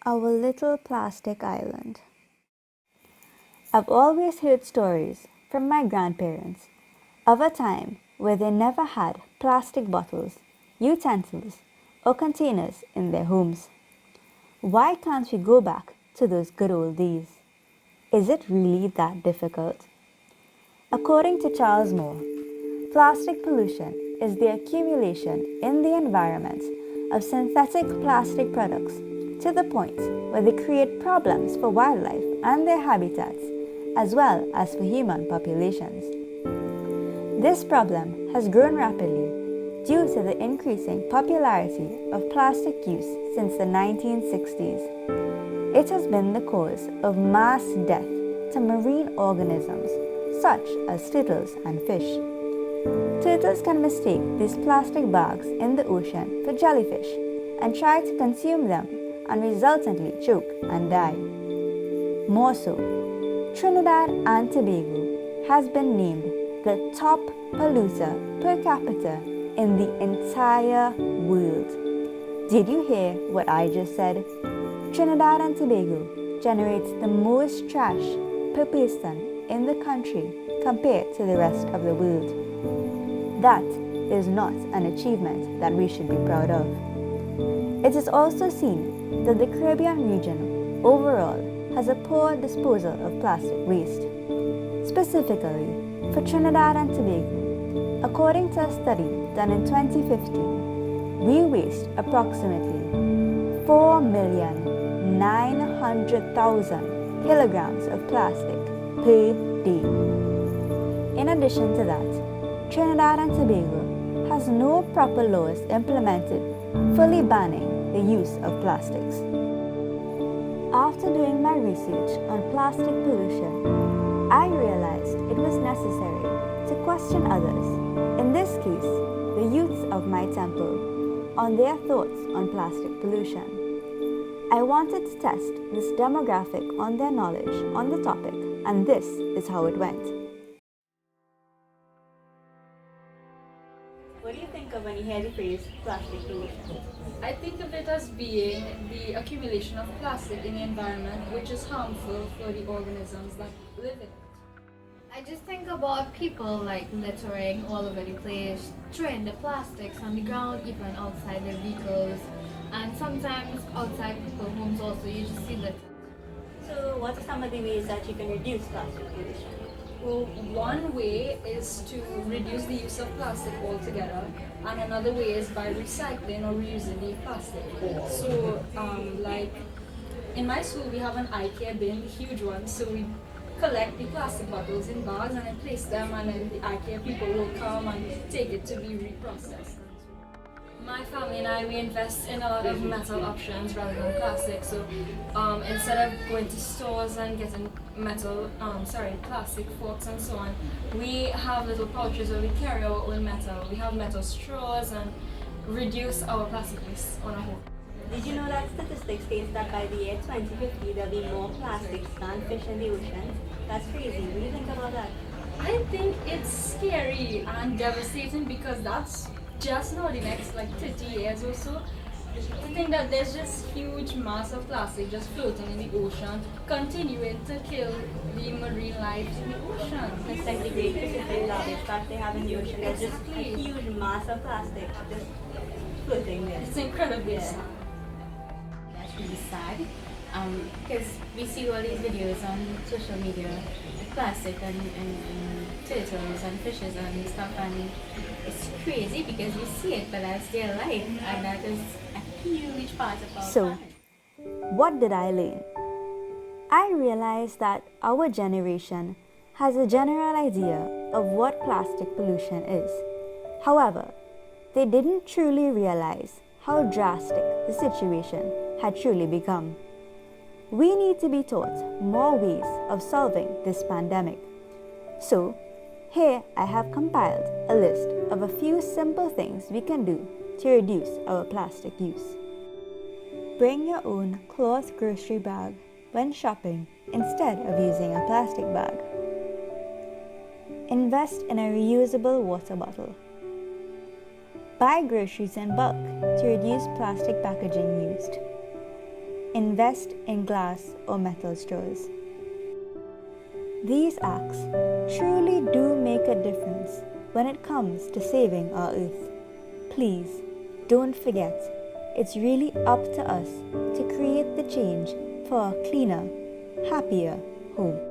Our little plastic island. I've always heard stories from my grandparents of a time where they never had plastic bottles, utensils, or containers in their homes. Why can't we go back to those good old days? Is it really that difficult? According to Charles Moore, plastic pollution is the accumulation in the environment of synthetic plastic products to the point where they create problems for wildlife and their habitats, as well as for human populations. This problem has grown rapidly due to the increasing popularity of plastic use since the 1960s. It has been the cause of mass death to marine organisms such as turtles and fish. Turtles can mistake these plastic bags in the ocean for jellyfish and try to consume them and resultantly choke and die. More so, Trinidad and Tobago has been named the top polluter per capita in the entire world. Did you hear what I just said? Trinidad and Tobago generates the most trash per person in the country compared to the rest of the world. That is not an achievement that we should be proud of. It is also seen that the Caribbean region overall has a poor disposal of plastic waste. Specifically, for Trinidad and Tobago, according to a study done in 2015, we waste approximately 4,900,000 kilograms of plastic per day. In addition to that, Trinidad and Tobago has no proper laws implemented fully banning the use of plastics. After doing my research on plastic pollution, I realized it was necessary to question others, in this case, the youths of my temple, on their thoughts on plastic pollution. I wanted to test this demographic on their knowledge on the topic, and this is how it went. What do you think of when you hear the phrase plastic pollution? I think of it as being the accumulation of plastic in the environment, which is harmful for the organisms that live in it. I just think about people like littering all over the place, throwing the plastics on the ground, even outside their vehicles, and sometimes outside people's homes also you just see litter. So, what are some of the ways that you can reduce plastic pollution? Well, one way is to reduce the use of plastic altogether, and another way is by recycling or reusing the plastic. So, like in my school, we have an IKEA bin, the huge one, so we collect the plastic bottles in bags and then place them, and then the IKEA people will come and take it to be reprocessed. My family and I, we invest in a lot of metal options rather than plastic. So instead of going to stores and getting plastic forks and so on, we have little pouches where we carry our own metal. We have metal straws and reduce our plastic waste on a whole. Did you know that statistics state that by the year 2050 there'll be more plastics than fish in the ocean? That's crazy. What do you think about that? I think it's scary and devastating because that's just now the next 30 years or so. To think that there's just huge mass of plastic just floating in the ocean, continuing to kill the marine life in the ocean. It's like the Great Pacific garbage that they have in the ocean. There's just a huge mass of plastic just floating there. It's incredibly sad. That's really sad because we see all these videos on social media with plastic and turtles and fishes and stuff, and it's crazy because we see it, but that's their life, and that is a huge part of our So, planet. what did I learn? I realized that our generation has a general idea of what plastic pollution is. However, they didn't truly realize how drastic the situation had truly become. We need to be taught more ways of solving this pandemic. So, here I have compiled a list of a few simple things we can do to reduce our plastic use. Bring your own cloth grocery bag when shopping instead of using a plastic bag. Invest in a reusable water bottle. Buy groceries in bulk to reduce plastic packaging used. invest in glass or metal straws. These acts truly do make a difference when it comes to saving our earth. Please, don't forget, it's really up to us to create the change for a cleaner, happier home.